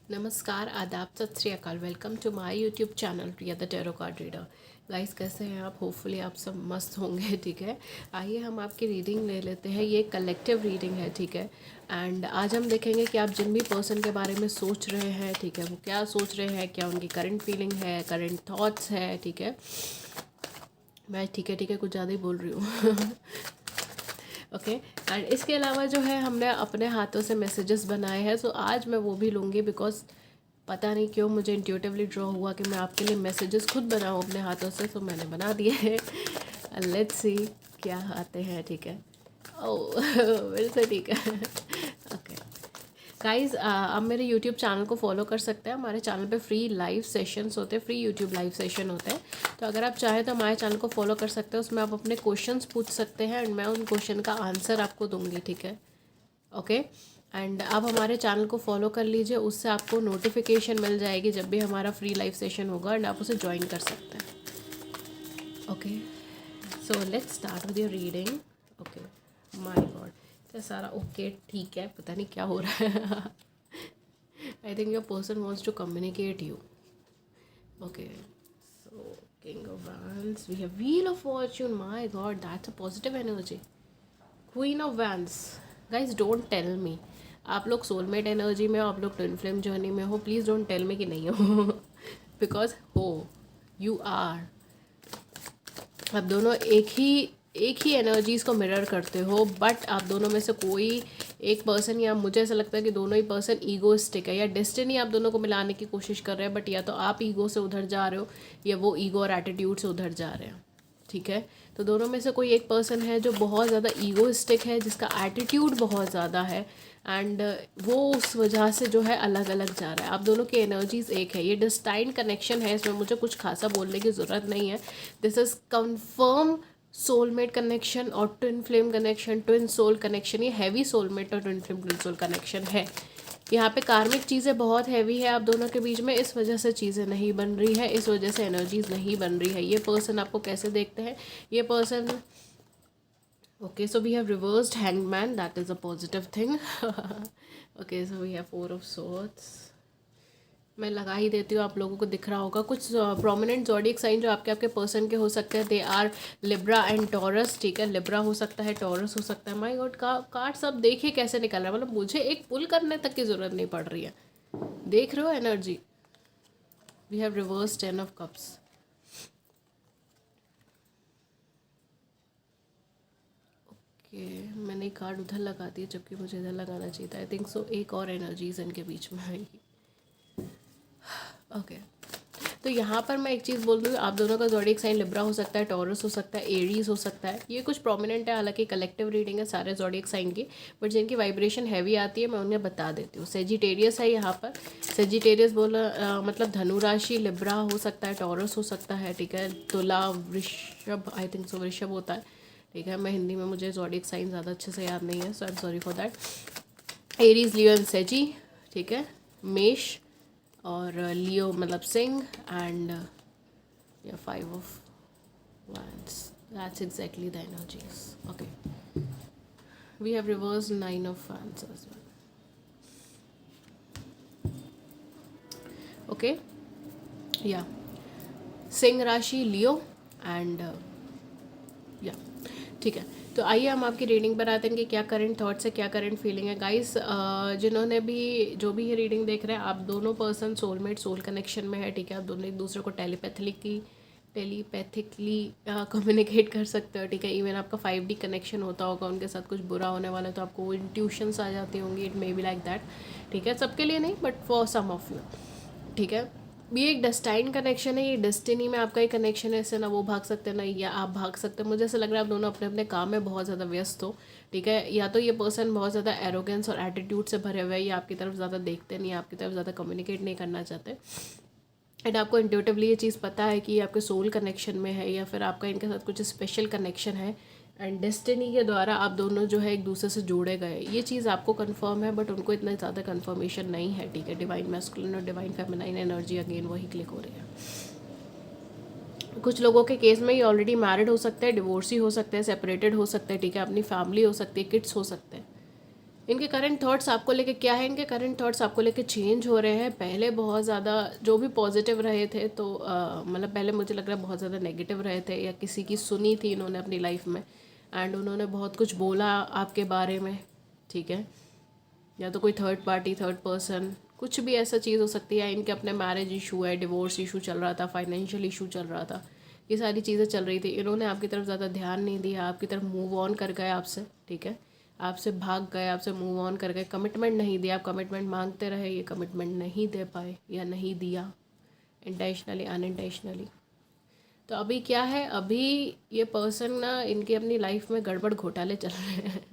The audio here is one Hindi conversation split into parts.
नमस्कार, आदाब, सत श्री अकाल। Welcome to my YouTube channel Priya the tarot card reader. Guys, कैसे हैं आप? होपफुली आप सब मस्त होंगे। ठीक है, आइए हम आपकी रीडिंग ले लेते हैं। ये कलेक्टिव रीडिंग है, ठीक है। एंड आज हम देखेंगे कि आप जिन भी पर्सन के बारे में सोच रहे हैं, ठीक है, वो क्या सोच रहे हैं, क्या उनकी करंट फीलिंग है, करंट थॉट्स है, ठीक है। मैं ठीक है कुछ ज़्यादा ही बोल रही हूँ। ओके। एंड इसके अलावा जो है हमने अपने हाथों से मैसेजेस बनाए हैं, सो आज मैं वो भी लूँगी बिकॉज पता नहीं क्यों मुझे इंट्यूटिवली ड्रॉ हुआ कि मैं आपके लिए मैसेजेस खुद बनाऊँ अपने हाथों से, तो मैंने बना दिए हैं। लेट्स सी क्या आते हैं, ठीक है। ओह फिर से ठीक है। ओके गाइज, आप मेरे यूट्यूब चैनल को फॉलो कर सकते हैं। हमारे चैनल पे फ्री लाइव सेशंस होते हैं, फ्री यूट्यूब लाइव सेशन होते हैं। तो अगर आप चाहें तो हमारे चैनल को फॉलो कर सकते हैं। उसमें आप अपने क्वेश्चंस पूछ सकते हैं एंड मैं उन क्वेश्चन का आंसर आपको दूंगी, ठीक है। ओके। एंड आप हमारे चैनल को फॉलो कर लीजिए, उससे आपको नोटिफिकेशन मिल जाएगी जब भी हमारा फ्री लाइव सेशन होगा एंड आप उसे ज्वाइन कर सकते हैं। Okay, so let's start with your reading. Okay, my God, इतना सारा ओके ठीक है, पता नहीं क्या हो रहा है। I think your person wants to communicate you. Okay, so King of Wands, we have Wheel of Fortune. My God, that's a positive energy. Queen of Wands. Guys, don't tell me आप लोग सोलमेट एनर्जी में हो, आप लोग ट्विन फ्लेम जर्नी में हो। प्लीज़ डोंट टेल मी कि नहीं हो। बिकॉज हो, यू आर। आप दोनों एक ही एनर्जीज़ को मिरर करते हो, बट आप दोनों में से कोई एक पर्सन, या मुझे ऐसा लगता है कि दोनों ही पर्सन ईगोइस्टिक है, या डेस्टिनी आप दोनों को मिलाने की कोशिश कर रहे हैं, बट या तो आप ईगो से उधर जा रहे हो या वो ईगो और एटीट्यूड से उधर जा रहे हैं, ठीक है। तो दोनों में से कोई एक पर्सन है जो बहुत ज़्यादा ईगोइस्टिक है, जिसका एटीट्यूड बहुत ज़्यादा है एंड वो उस वजह से जो है अलग अलग जा रहा है। आप दोनों की एनर्जीज एक है। ये डिस्टाइन कनेक्शन है, इसमें मुझे कुछ खासा बोलने की ज़रूरत नहीं है। This is confirm soulmate connection और twin flame connection, twin soul connection. ये हैवी सोलमेट और twin flame twin soul connection है। यहाँ पे कार्मिक चीज़ें बहुत हैवी है आप दोनों के बीच में, इस वजह से चीज़ें नहीं बन रही है, इस वजह से एनर्जीज नहीं बन रही है। ये पर्सन आपको कैसे देखते हैं, ये person. Okay, so we have reversed hangman. That is a positive thing. Okay, so we have four of swords. मैं लगा ही देती हूँ, आप लोगों को दिख रहा होगा कुछ प्रोमिनेंट ज़ोडिएक साइन जो आपके पर्सन के हो सकते हैं। They are Libra and Taurus, ठीक है। लिब्रा हो सकता है, टॉरस हो सकता है। माय गॉड, कार्ड सब देखिए कैसे निकल रहा है, मतलब मुझे एक पुल करने तक की ज़रूरत नहीं पड़ रही है। देख रहे हो energy. We have reverse 10 of cups. Okay, मैंने कार्ड उधर लगा दिया जबकि मुझे इधर लगाना चाहिए था। आई थिंक सो एक और एनर्जीज इनके बीच में आएगी। ओके, तो यहाँ पर मैं एक चीज़ बोल दूँ, आप दोनों का ज़ोडिएक साइन लिब्रा हो सकता है, टॉरस हो सकता है, एरीज हो सकता है। ये कुछ प्रोमिनेंट है, हालांकि कलेक्टिव रीडिंग है सारे ज़ोडिएक साइन की, बट जिनकी वाइब्रेशन हैवी आती है मैं उन्हें बता देती हूँ। सेजिटेरियस है यहाँ पर। सेजिटेरियस बोला मतलब धनु राशि, लिब्रा हो सकता है, टॉरस हो सकता है, ठीक है। तुला, वृषभ, आई थिंक सो वृषभ होता है, ठीक है। मैं हिंदी में, मुझे ज़ोडिएक साइन ज़्यादा अच्छे से याद नहीं है, so I am sorry for that. Aries, Leo and Sagi, ठीक है। मेष और लियो मतलब सिंह एंड या 5 of wands. That's exactly the energies. Okay, we have reversed 9 of wands as well. Okay, yeah, Singh राशि, लियो एंड या, ठीक है। तो आइए हम आपकी रीडिंग पर आते हैं कि क्या करंट थॉट्स है, क्या करंट फीलिंग है। गाइस, जिन्होंने भी जो भी ये रीडिंग देख रहे हैं, आप दोनों पर्सन सोलमेट सोल कनेक्शन में है, ठीक है। आप दोनों एक दूसरे को टेलीपैथिकली कम्युनिकेट कर सकते हो, ठीक है। इवन आपका 5D कनेक्शन होता होगा, उनके साथ कुछ बुरा होने वाला है तो आपको वो इंट्यूशंस आ जाती होंगी। It may be like that, ठीक है। सबके लिए नहीं, but for some of you, ठीक है। ये एक डेस्टाइन कनेक्शन है, ये डेस्टिनी में आपका ही कनेक्शन है। इससे ना वो भाग सकते हैं ना या आप भाग सकते हैं। मुझे ऐसा लग रहा है आप दोनों अपने अपने काम में बहुत ज़्यादा व्यस्त हो, ठीक है। या तो ये पर्सन बहुत ज़्यादा एरोगेंस और एटीट्यूड से भरे हुए हैं, या आपकी तरफ ज़्यादा देखते नहीं, आपकी तरफ ज़्यादा कम्युनिकेट नहीं करना चाहते। एंड आपको इंट्यूटिवली ये चीज़ पता है कि ये आपके सोल कनेक्शन में है, या फिर आपका इनके साथ कुछ स्पेशल कनेक्शन है एंड डेस्टिनी के द्वारा आप दोनों जो है एक दूसरे से जोड़े गए। ये चीज़ आपको कंफर्म है, बट उनको इतना ज़्यादा कंफर्मेशन नहीं है, ठीक है। डिवाइन मैस्कुलिन और डिवाइन फेमिनाइन एनर्जी अगेन वही क्लिक हो रही है। कुछ लोगों के केस में ये ऑलरेडी मैरिड हो सकते हैं, डिवोर्सी हो सकते हैं, सेपरेटेड हो सकते हैं, ठीक है। अपनी फैमिली हो सकती है, किड्स हो सकते हैं। इनके करंट थॉट्स आपको लेके क्या है, इनके करंट थॉट्स आपको लेके चेंज हो रहे हैं। पहले बहुत ज़्यादा जो भी पॉजिटिव रहे थे तो मतलब पहले मुझे लग रहा है बहुत ज़्यादा नेगेटिव रहे थे, या किसी की सुनी थी इन्होंने अपनी लाइफ में एंड उन्होंने बहुत कुछ बोला आपके बारे में, ठीक है। या तो कोई थर्ड पार्टी, थर्ड पर्सन, कुछ भी ऐसा चीज़ हो सकती है। इनके अपने मैरिज इशू है, डिवोर्स इशू चल रहा था, फाइनेंशियल इशू चल रहा था, ये सारी चीज़ें चल रही थी। इन्होंने आपकी तरफ ज़्यादा ध्यान नहीं दिया, आपकी तरफ मूव ऑन कर गए आपसे, ठीक है। आपसे भाग गए, आपसे मूव ऑन कर गए, कमिटमेंट नहीं दिया। आप कमिटमेंट मांगते रहे, ये कमिटमेंट नहीं दे पाए या नहीं दिया, इंटेंशनली अनइंटेंशनली। तो अभी क्या है, अभी ये पर्सन ना, इनकी अपनी लाइफ में गड़बड़ घोटाले चल रहे हैं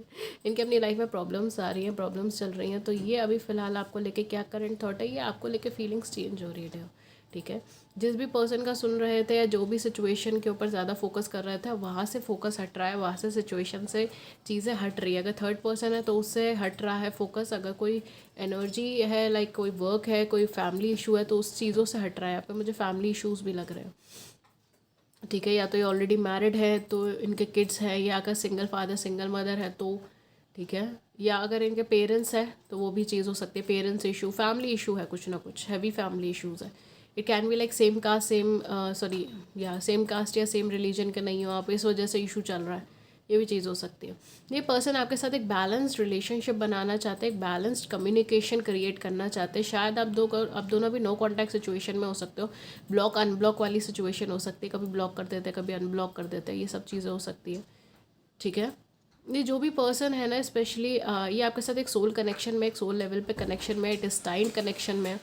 इनकी अपनी लाइफ में प्रॉब्लम्स आ रही हैं, प्रॉब्लम्स चल रही हैं। तो ये अभी फ़िलहाल आपको लेके क्या करंट थॉट है, ये आपको लेके फीलिंग्स चेंज हो रही है, ठीक है। जिस भी पर्सन का सुन रहे थे या जो भी सिचुएशन के ऊपर ज़्यादा फोकस कर रहे थे, वहाँ से फोकस हट रहा है, वहाँ से सिचुएशन से चीज़ें हट रही है। अगर थर्ड पर्सन है तो उससे हट रहा है फोकस। अगर कोई एनर्जी है, लाइक कोई वर्क है, कोई फैमिली इशू है, तो उस चीज़ों से हट रहा है। यहाँ पे मुझे फैमिली इशूज़ भी लग रहे हैं, ठीक है। या तो ये ऑलरेडी मैरिड है तो इनके किड्स हैं, या अगर सिंगल फादर सिंगल मदर है तो, ठीक है। या अगर इनके पेरेंट्स हैं तो वो भी चीज़ हो सकती है, पेरेंट्स इशू, फैमिली इशू है, कुछ ना कुछ हैवी फैमिली इशूज़ है। It can be like same caste, same caste या सेम रिलीजन के नहीं हो आप, इस वजह से इशू चल रहा है, ये भी चीज़ हो सकती है। ये पर्सन आपके साथ एक बैलेंस्ड रिलेशनशिप बनाना चाहते हैं, एक बैलेंस्ड कम्युनिकेशन क्रिएट करना चाहते हैं। शायद आप दोनों भी नो कॉन्टैक्ट सिचुएशन में हो सकते हो, ब्लॉक अनब्लॉक वाली सिचुएशन हो सकती है, कभी ब्लॉक कर देते हैं, कभी अनब्लॉक कर देते हैं, ये सब चीज़ें हो सकती है, ठीक है। ये जो भी पर्सन है ना, स्पेशली ये आपके साथ एक सोल कनेक्शन में, एक सोल लेवल पे कनेक्शन में, डिस्टाइंड कनेक्शन में।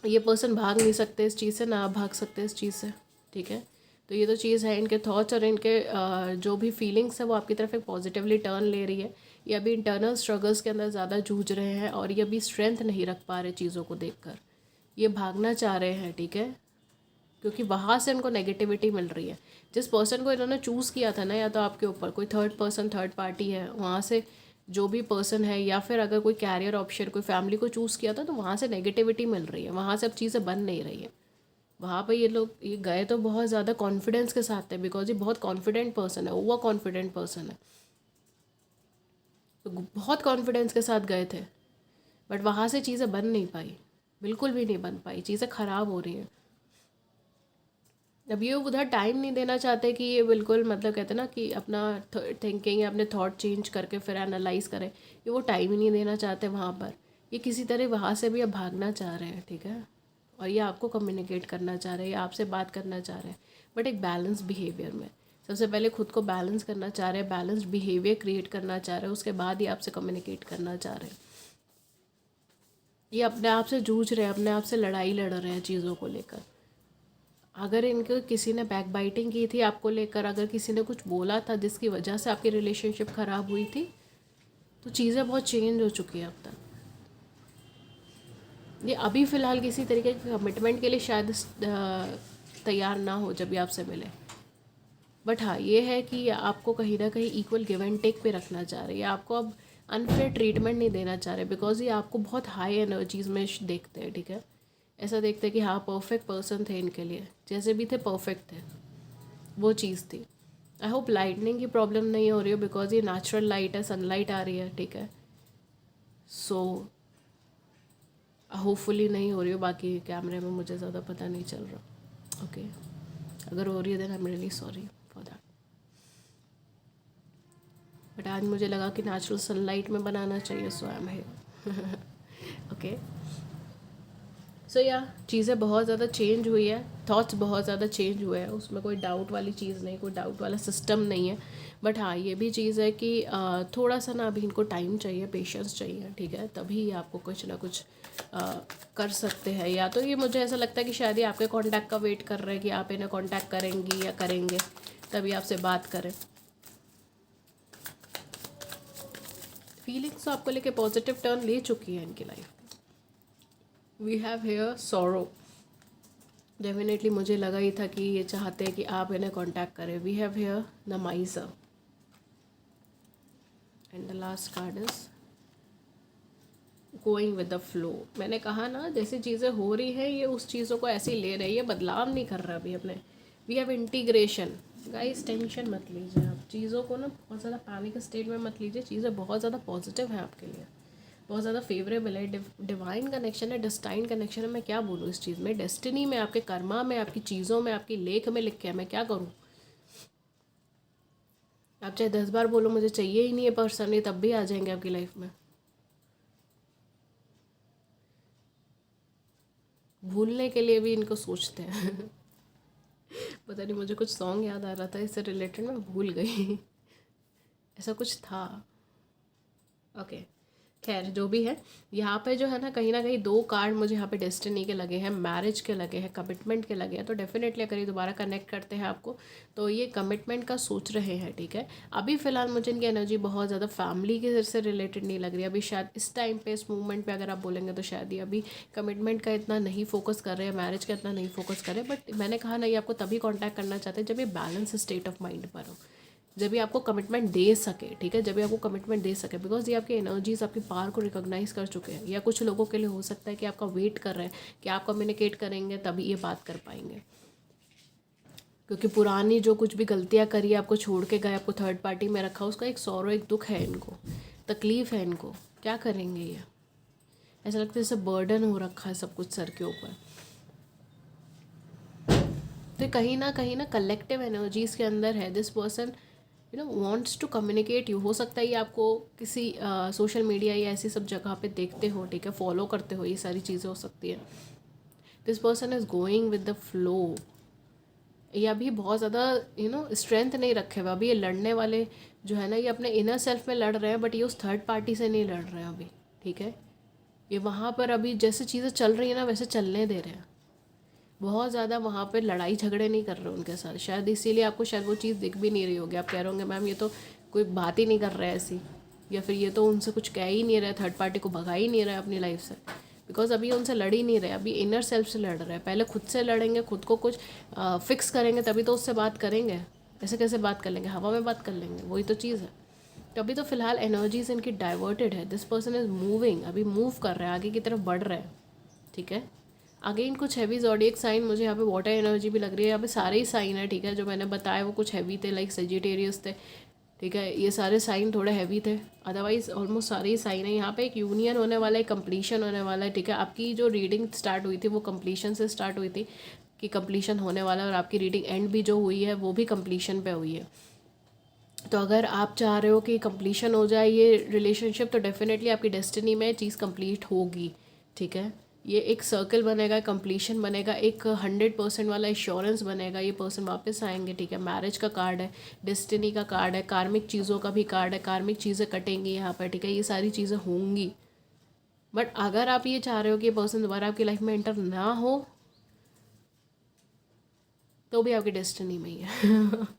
ये पर्सन भाग नहीं सकते इस चीज़ से, ना आप भाग सकते इस चीज़ से, ठीक है। तो ये तो चीज़ है, इनके थॉट्स और इनके जो भी फीलिंग्स है वो आपकी तरफ एक पॉजिटिवली टर्न ले रही है। ये अभी इंटरनल स्ट्रगल्स के अंदर ज़्यादा जूझ रहे हैं और ये अभी स्ट्रेंथ नहीं रख पा रहे चीज़ों को देखकर, ये भागना चाह रहे हैं, ठीक है। क्योंकि वहाँ से उनको नेगेटिविटी मिल रही है। जिस पर्सन को इन्होंने चूज़ किया था ना, या तो आपके ऊपर कोई थर्ड पर्सन, थर्ड पार्टी है, वहाँ से जो भी पर्सन है, या फिर अगर कोई कैरियर ऑप्शन, कोई फैमिली को चूज़ किया था, तो वहाँ से नेगेटिविटी मिल रही है, वहाँ से अब चीज़ें बन नहीं रही है। वहाँ पे ये लोग ये गए तो बहुत ज़्यादा कॉन्फिडेंस के साथ है, बिकॉज ये बहुत कॉन्फिडेंट पर्सन है, ओवर कॉन्फिडेंट पर्सन है, तो बहुत कॉन्फिडेंस के साथ गए थे। बट वहाँ से चीज़ें बन नहीं पाई, बिल्कुल भी नहीं बन पाई, चीज़ें ख़राब हो रही हैं। अब ये उधर टाइम नहीं देना चाहते कि ये बिल्कुल, मतलब कहते हैं ना कि अपना थिंकिंग या अपने थॉट चेंज करके फिर एनालाइज करें, ये वो टाइम ही नहीं देना चाहते वहाँ पर। ये किसी तरह वहाँ से भी अब भागना चाह रहे हैं, ठीक है। और ये आपको कम्युनिकेट करना चाह रहे हैं, या आपसे बात करना चाह रहे हैं, बट एक बैलेंस बिहेवियर में। सबसे पहले खुद को बैलेंस करना चाह रहे हैं, बैलेंस्ड बिहेवियर क्रिएट करना चाह रहे हैं, उसके बाद ही आपसे कम्युनिकेट करना चाह रहे हैं। ये अपने आप से जूझ रहे हैं, अपने आप से लड़ाई लड़ रहे हैं चीज़ों को लेकर। अगर इनको किसी ने बैक बाइटिंग की थी आपको लेकर, अगर किसी ने कुछ बोला था जिसकी वजह से आपकी रिलेशनशिप ख़राब हुई थी, तो चीज़ें बहुत चेंज हो चुकी है अब तक। ये अभी फ़िलहाल किसी तरीके के कमिटमेंट के लिए शायद तैयार ना हो जब ये आपसे मिले। बट हाँ, ये है कि आपको कहीं ना कहीं इक्वल गिव एंड टेक पे रखना चाह रहे हैं। आपको अब अनफेयर ट्रीटमेंट नहीं देना चाह रहे, बिकॉज ये आपको बहुत हाई एनर्जीज में देखते हैं, ठीक है। ऐसा देखते हैं कि हाँ, परफेक्ट पर्सन थे इनके लिए, जैसे भी थे परफेक्ट थे, वो चीज़ थी। आई होप लाइटनिंग की प्रॉब्लम नहीं हो रही हो, बिकॉज ये नेचुरल लाइट है, सनलाइट आ रही है, ठीक है। सो होपफुली नहीं हो रही हो, बाकी कैमरे में मुझे ज़्यादा पता नहीं चल रहा, ओके। अगर हो रही है then I am really sorry for that. But आज मुझे लगा कि नेचुरल सनलाइट में बनाना चाहिए, so I am here, okay. So yeah चीज़ें बहुत ज़्यादा चेंज हुई है, थॉट्स बहुत ज़्यादा चेंज हुए हैं, उसमें कोई डाउट वाली चीज़ नहीं, कोई डाउट वाला सिस्टम नहीं है। बट हाँ, ये भी चीज़ है कि थोड़ा सा ना अभी इनको टाइम चाहिए, पेशेंस चाहिए, ठीक है। तभी आपको कुछ ना कुछ कर सकते हैं। या तो ये मुझे ऐसा लगता है कि शायद ये आपके कांटेक्ट का वेट कर रहे हैं कि आप इन्हें कांटेक्ट करेंगी या करेंगे, तभी आपसे बात करें। फीलिंग्स तो आपको लेके पॉजिटिव टर्न ले चुकी है इनकी life. We have here sorrow, definitely मुझे लगा ही था कि ये चाहते हैं कि आप इन्हें कांटेक्ट करें। We have here the miser and the last card is going with the flow. मैंने कहा ना, जैसी चीज़ें हो रही हैं ये उस चीज़ों को ऐसे ही ले रही है, बदलाव नहीं कर रहा अभी अपने। We have integration, guys tension मत लीजिए, आप चीज़ों को ना बहुत ज़्यादा पैनिक स्टेट में मत लीजिए। चीज़ें बहुत ज़्यादा पॉजिटिव हैं आपके लिए, बहुत ज़्यादा फेवरेबल है। डिवाइन कनेक्शन है, डेस्टाइन कनेक्शन है। मैं क्या बोलूँ इस चीज़ में, डेस्टिनी में, आपके कर्मा में, आपकी चीज़ों में, आपकी लेख में लिख के है। मैं क्या करूँ? आप चाहे 10 बार बोलो मुझे चाहिए ही नहीं है पर्सन, ये तब भी आ जाएंगे आपकी लाइफ में। भूलने के लिए भी इनको सोचते हैं। पता नहीं, मुझे कुछ सॉन्ग याद आ रहा था इससे रिलेटेड, मैं भूल गई। ऐसा कुछ था। ओके, खैर जो भी है, यहाँ पे जो है ना कहीं 2 कार्ड मुझे यहाँ पे डेस्टिनी के लगे हैं, मैरिज के लगे हैं, कमिटमेंट के लगे हैं। तो डेफिनेटली अगर ये दोबारा कनेक्ट करते हैं आपको, तो ये कमिटमेंट का सोच रहे हैं, ठीक है। अभी फ़िलहाल मुझे इनकी एनर्जी बहुत ज़्यादा फैमिली के से रिलेटेड नहीं लग रही। अभी शायद इस टाइम पे, इस मूवमेंट पे अगर आप बोलेंगे तो शायद ये अभी कमिटमेंट का इतना नहीं फोकस कर रहे हैं, मैरिज का इतना नहीं फोकस कर रहे। बट मैंने कहा ना, ये आपको तभी कॉन्टैक्ट करना चाहते हैं जब ये बैलेंस स्टेट ऑफ माइंड पर हो, जब भी आपको कमिटमेंट दे सके, ठीक है, जब भी आपको कमिटमेंट दे सके। बिकॉज ये आपकी एनर्जीज, आपकी पावर को रिकॉग्नाइज कर चुके हैं। या कुछ लोगों के लिए हो सकता है कि आपका वेट कर रहे हैं कि आप कम्युनिकेट करेंगे तभी ये बात कर पाएंगे, क्योंकि पुरानी जो कुछ भी गलतियाँ करी, आपको छोड़ के गए, आपको थर्ड पार्टी में रखा, उसका एक सौरो, एक दुख है इनको, तकलीफ़ है इनको। क्या करेंगे ये? ऐसा लगता है जैसे बर्डन हो रखा है सब कुछ सर के ऊपर। तो कहीं ना कलेक्टिव एनर्जीज़ के अंदर है, this person wants to communicate you. हो सकता है ये आपको किसी सोशल मीडिया या ऐसी सब जगह पे देखते हो, ठीक है, फॉलो करते हो, ये सारी चीज़ें हो सकती है। This person is going with the flow. ये अभी बहुत ज़्यादा स्ट्रेंथ नहीं रखे हुए। अभी ये लड़ने वाले जो है ना, ये अपने इनर सेल्फ में लड़ रहे हैं, बट ये उस थर्ड पार्टी से नहीं लड़ रहे हैं अभी, ठीक है। ये वहाँ पर अभी जैसे चीज़ें चल रही है ना, वैसे चलने दे रहे हैं। बहुत ज़्यादा वहाँ पे लड़ाई झगड़े नहीं कर रहे उनके साथ। शायद इसीलिए आपको शायद वो चीज़ दिख भी नहीं रही होगी। आप कह रहे होंगे मैम ये तो कोई बात ही नहीं कर रहा है ऐसी, या फिर ये तो उनसे कुछ कह ही नहीं रहा है, थर्ड पार्टी को भगा ही नहीं रहा है अपनी लाइफ से। बिकॉज अभी उनसे लड़ ही नहीं रहे, अभी इनर सेल्फ से लड़ रहे हैं। पहले खुद से लड़ेंगे, खुद को कुछ फिक्स करेंगे, तभी तो उससे बात करेंगे। ऐसे कैसे बात कर लेंगे? हवा में बात कर लेंगे, वही तो चीज़ है। तो अभी तो फिलहाल एनर्जीज इनकी डाइवर्टेड है। दिस पर्सन इज मूविंग, अभी मूव कर रहा है, आगे की तरफ बढ़ रहा है, ठीक है। अगेन कुछ हैवी ज़ोडिएक साइन मुझे यहाँ पे वाटर एनर्जी भी लग रही है। यहाँ पे सारे ही साइन है, ठीक है, जो मैंने बताया वो कुछ हैवी थे, लाइक सजिटेरियस थे, ठीक है। ये सारे साइन थोड़े हैवी थे, अदरवाइज ऑलमोस्ट सारे ही साइन है। यहाँ पे एक यूनियन होने वाला है, कंप्लीशन होने वाला है, ठीक है। आपकी जो रीडिंग स्टार्ट हुई थी वो कंप्लीशन से स्टार्ट हुई थी, कि कंप्लीशन होने वाला है, और आपकी रीडिंग एंड भी जो हुई है वो भी कंप्लीशन पे हुई है। तो अगर आप चाह रहे हो कि कंप्लीशन हो जाए ये रिलेशनशिप, तो डेफिनेटली आपकी डेस्टिनी में चीज़ कंप्लीट होगी, ठीक है। ये एक सर्कल बनेगा, कंप्लीशन बनेगा, एक 100% वाला इंश्योरेंस बनेगा। ये पर्सन वापस आएंगे, ठीक है। मैरिज का कार्ड है, डेस्टिनी का कार्ड है, कार्मिक चीज़ों का भी कार्ड है। कार्मिक चीज़ें कटेंगी यहाँ पर, ठीक है। ये सारी चीज़ें होंगी। बट अगर आप ये चाह रहे हो कि ये पर्सन दोबारा आपकी लाइफ में एंटर ना हो, तो भी आपकी डेस्टिनी में ही है।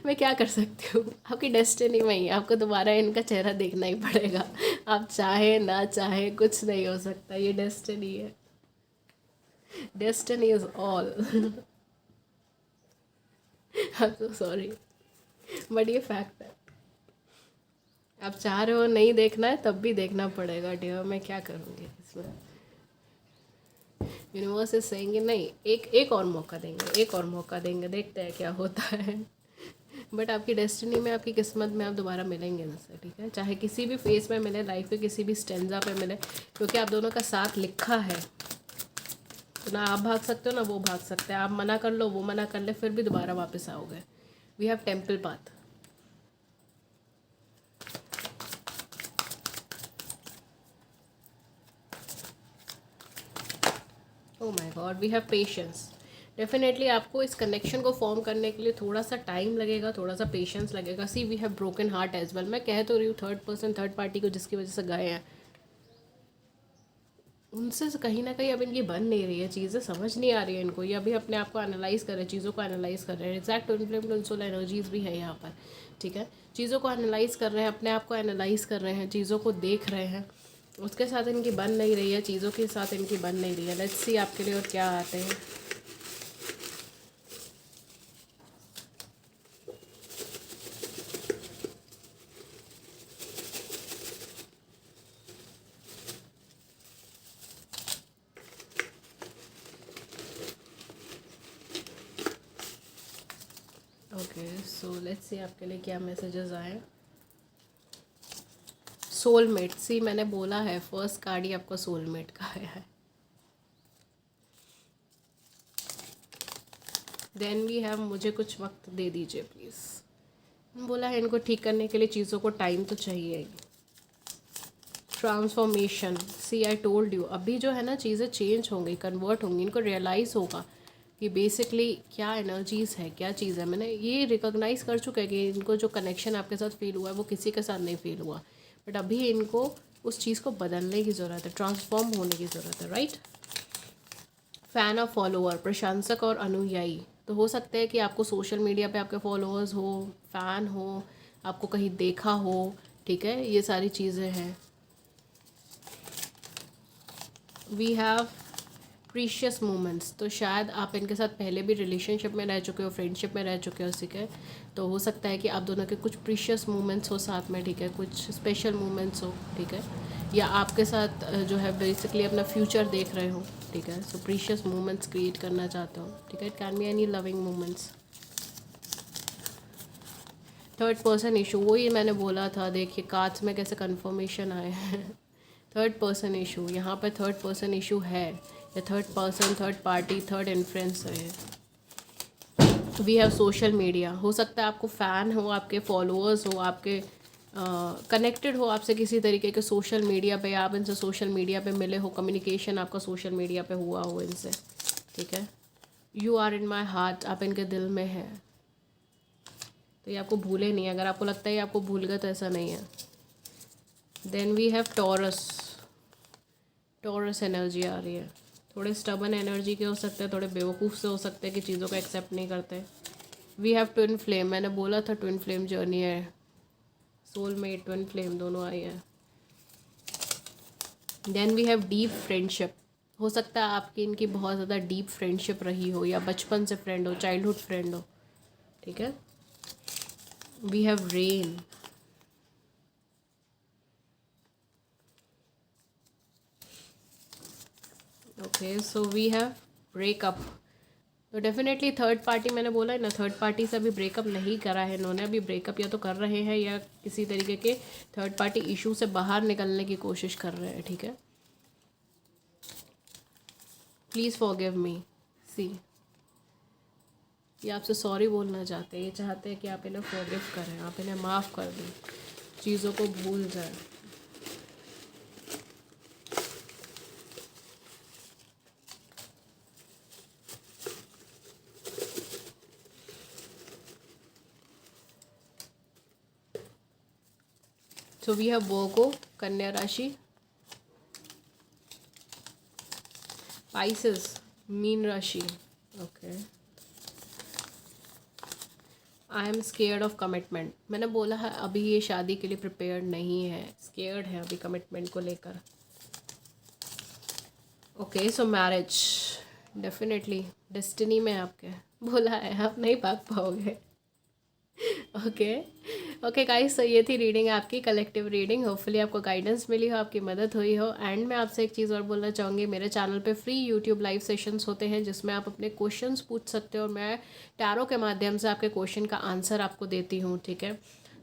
मैं क्या कर सकती हूँ, आपकी डेस्टिनी में ही है। आपको दोबारा इनका चेहरा देखना ही पड़ेगा, आप चाहे ना चाहे कुछ नहीं हो सकता। ये डेस्टिनी है, destiny is all. I am so sorry, but ये फैक्ट है। आप चाह रहे हो नहीं देखना है, तब भी देखना पड़ेगा डियर। मैं क्या करूँगी इसमें? यूनिवर्स इज सेइंग नहीं, एक एक और मौका देंगे, एक और मौका देंगे, देखते हैं क्या होता है। बट आपकी डेस्टिनी में, आपकी किस्मत में आप दोबारा मिलेंगे इनसे, ठीक है। चाहे किसी भी फेस में मिले, लाइफ के किसी भी स्टेंजा पे मिले, क्योंकि आप दोनों का साथ लिखा है। तो ना आप भाग सकते हो ना वो भाग सकते हैं। आप मना कर लो, वो मना कर ले, फिर भी दोबारा वापस आओगे। We have temple path. Oh my God, we have patience. Definitely आपको इस कनेक्शन को फॉर्म करने के लिए थोड़ा सा टाइम लगेगा, थोड़ा सा पेशेंस लगेगा। See we have broken heart as well. मैं कह तो रही हूँ थर्ड पर्सन, थर्ड पार्टी को जिसकी वजह से गए हैं, उनसे कहीं ना कहीं अब इनकी बन नहीं रही है, चीज़ें समझ नहीं आ रही है इनको। ये अभी अपने आप को एनालाइज कर रहे हैं, चीज़ों को एनालाइज कर रहे हैं। एग्जैक्ट इन्फ्लुएंस एनर्जीज भी है यहाँ पर, ठीक है। चीज़ों को एनालाइज कर रहे हैं, अपने आप को एनालाइज कर रहे हैं, चीज़ों को देख रहे हैं। उसके साथ इनकी बन नहीं रही है, चीज़ों के साथ इनकी बन नहीं रही है। लेट्स सी आपके लिए और क्या आते हैं। सो लेट्स सी आपके लिए क्या मैसेजेस आए। सोलमेट, सी मैंने बोला है फर्स्ट कार्ड ही आपका सोलमेट का है। देन वी हैव मुझे कुछ वक्त दे दीजिए प्लीज़। बोला है इनको ठीक करने के लिए चीज़ों को टाइम तो चाहिए ही। Transformation, see I told you, अभी जो है ना चीज़ें चेंज होंगी, कन्वर्ट होंगी, इनको रियलाइज़ होगा कि बेसिकली क्या एनर्जीज़ है, क्या चीज़ है। मैंने ये रिकॉग्नाइज़ कर चुका है कि इनको जो कनेक्शन आपके साथ फील हुआ है वो किसी के साथ नहीं फील हुआ, बट अभी इनको उस चीज़ को बदलने की ज़रूरत है, ट्रांसफॉर्म होने की ज़रूरत है, राइट। फ़ैन और फॉलोअर, प्रशंसक और अनुयायी, तो हो सकता है कि आपको सोशल मीडिया पे आपके फॉलोअर्स हो, फ़ैन हो, आपको कहीं देखा हो, ठीक है, ये सारी चीज़ें हैं। वी हैव प्रीशियस मोमेंट्स, तो शायद आप इनके साथ पहले भी रिलेशनशिप में रह चुके हो, फ्रेंडशिप में रह चुके हो, ठीक है। तो हो सकता है कि आप दोनों के कुछ प्रीशियस मोमेंट्स हो साथ में, ठीक है, कुछ स्पेशल मोमेंट्स हो, ठीक है, या आपके साथ जो है बेसिकली अपना फ्यूचर देख रहे हो, ठीक है। सो प्रीशियस मोमेंट्स क्रिएट करना चाहते हो, ठीक है। It can be any loving moments. Third person issue, वही मैंने बोला था, देखिए कार्ड्स में कैसे कन्फर्मेशन आए हैं। थर्ड पर्सन इशू, यहाँ पे थर्ड पर्सन इशू है, या third person, third party, third influence है। वी हैव सोशल मीडिया, हो सकता है आपको फ़ैन हो, आपके फॉलोअर्स हो, आपके कनेक्टेड हो आपसे किसी तरीके के सोशल मीडिया पे, आप इनसे सोशल मीडिया पे मिले हो, कम्युनिकेशन आपका सोशल मीडिया पे हुआ हो इनसे, ठीक है। You are in my heart, आप इनके दिल में है, तो ये आपको भूले नहीं। अगर आपको लगता है ये आपको भूल गए तो ऐसा नहीं है। Then we have Taurus, Taurus energy आ रही है, थोड़े स्टबन एनर्जी के हो सकते हैं, थोड़े बेवकूफ़ से हो सकते हैं कि चीज़ों को एक्सेप्ट नहीं करते। वी हैव ट्विन फ्लेम, मैंने बोला था ट्विन फ्लेम जर्नी है, सोलमेट ट्विन फ्लेम दोनों आई है। Then we have deep friendship, हो सकता है आपकी इनकी बहुत ज़्यादा डीप फ्रेंडशिप रही हो, या बचपन से फ्रेंड हो, चाइल्डहुड फ्रेंड हो, ठीक है। We have rain, okay, so we have breakup, तो डेफिनेटली थर्ड पार्टी, मैंने बोला है ना, थर्ड पार्टी से अभी ब्रेकअप नहीं करा है इन्होंने, अभी ब्रेकअप या तो कर रहे हैं या किसी तरीके के थर्ड पार्टी इशू से बाहर निकलने की कोशिश कर रहे हैं, ठीक है। प्लीज़ फॉरगिव मी, सी ये आपसे सॉरी बोलना चाहते हैं, ये चाहते हैं कि आप इन्हें फॉरगिव करें, आप इन्हें माफ़ कर दें, चीज़ों को भूल जाए। सो वी हैव वर्गो, कन्या राशि, पाइसेस, मीन राशि, okay. I am scared of commitment, मैंने बोला है अभी ये शादी के लिए प्रिपेयर्ड नहीं है, स्केयर्ड है अभी कमिटमेंट को लेकर। ओके, सो मैरिज डेफिनेटली डेस्टिनी में आपके, बोला है आप नहीं भाग पाओगे। ओके ओके गाइस, तो ये थी रीडिंग आपकी, कलेक्टिव रीडिंग। होपफुली आपको गाइडेंस मिली हो, आपकी मदद हुई हो। एंड मैं आपसे एक चीज़ और बोलना चाहूँगी, मेरे चैनल पे फ्री यूट्यूब लाइव सेशंस होते हैं जिसमें आप अपने क्वेश्चंस पूछ सकते हो, और मैं टैरो के माध्यम से आपके क्वेश्चन का आंसर आपको देती हूँ, ठीक है।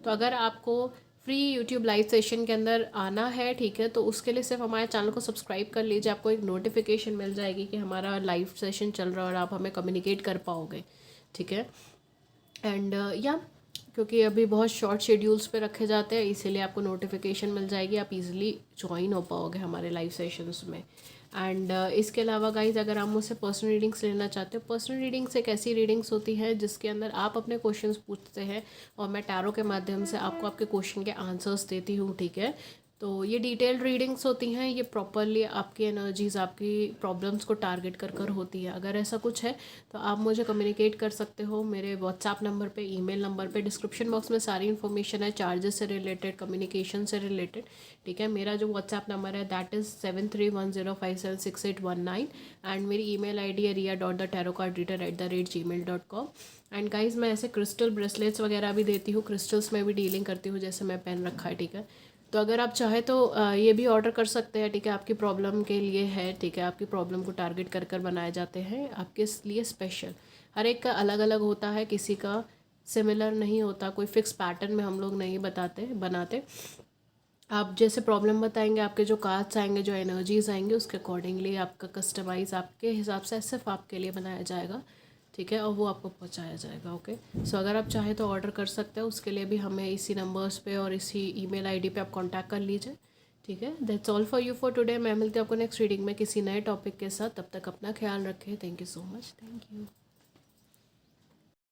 तो अगर आपको फ्री यूट्यूब लाइव सेशन के अंदर आना है, ठीक है, तो उसके लिए सिर्फ हमारे चैनल को सब्सक्राइब कर लीजिए, आपको एक नोटिफिकेशन मिल जाएगी कि हमारा लाइव सेशन चल रहा है और आप हमें कम्युनिकेट कर पाओगे, ठीक है। एंड या क्योंकि अभी बहुत शॉर्ट शेड्यूल्स पे रखे जाते हैं, इसीलिए आपको नोटिफिकेशन मिल जाएगी, आप इजीली ज्वाइन हो पाओगे हमारे लाइव सेशंस में। एंड इसके अलावा गाइज, अगर आप मुझसे पर्सनल रीडिंग्स लेना चाहते हो, पर्सनल रीडिंग्स एक ऐसी रीडिंग्स होती है जिसके अंदर आप अपने क्वेश्चंस पूछते हैं और मैं टैरो के माध्यम से आपको आपके क्वेश्चन के आंसर्स देती हूँ, ठीक है। तो ये डिटेल्ड रीडिंग्स होती हैं, ये प्रॉपरली आपकी एनर्जीज़, आपकी प्रॉब्लम्स को टारगेट कर कर होती है। अगर ऐसा कुछ है तो आप मुझे कम्युनिकेट कर सकते हो मेरे व्हाट्सएप नंबर पे, ईमेल नंबर पे, डिस्क्रिप्शन बॉक्स में सारी इन्फॉर्मेशन है, चार्जेस से रिलेटेड, कम्युनिकेशन से रिलेटेड, ठीक है। मेरा जो व्हाट्सएप नंबर है दैट इज़ 7310576819, एंड मेरी ईमेल आईडी है ria.tarotcardreader@gmail.com। एंड गाइज, मैं ऐसे क्रिस्टल ब्रेसलेट्स वगैरह भी देती हूँ, क्रिस्टल्स में भी डीलिंग करती हूँ, जैसे मैं पहन रखा है, ठीक है। तो अगर आप चाहें तो ये भी ऑर्डर कर सकते हैं, ठीक है, आपकी प्रॉब्लम के लिए है, ठीक है। आपकी प्रॉब्लम को टारगेट कर कर बनाए जाते हैं आपके लिए स्पेशल, हर एक का अलग अलग होता है, किसी का सिमिलर नहीं होता, कोई फिक्स पैटर्न में हम लोग नहीं बनाते। आप जैसे प्रॉब्लम बताएंगे, आपके जो कार्ड्स आएंगे, जो एनर्जीज आएंगे, उसके अकॉर्डिंगली आपका कस्टमाइज़ आपके हिसाब से सिर्फ आपके लिए बनाया जाएगा, ठीक है, और वो आपको पहुंचाया जाएगा। ओके, सो अगर आप चाहें तो ऑर्डर कर सकते हैं, उसके लिए भी हमें इसी नंबर्स पे और इसी ईमेल आईडी पे आप कांटेक्ट कर लीजिए, ठीक है। That's all for you for today. मैं मिलती हूँ आपको नेक्स्ट रीडिंग में किसी नए टॉपिक के साथ। तब तक अपना ख्याल रखें। Thank you so much. Thank you.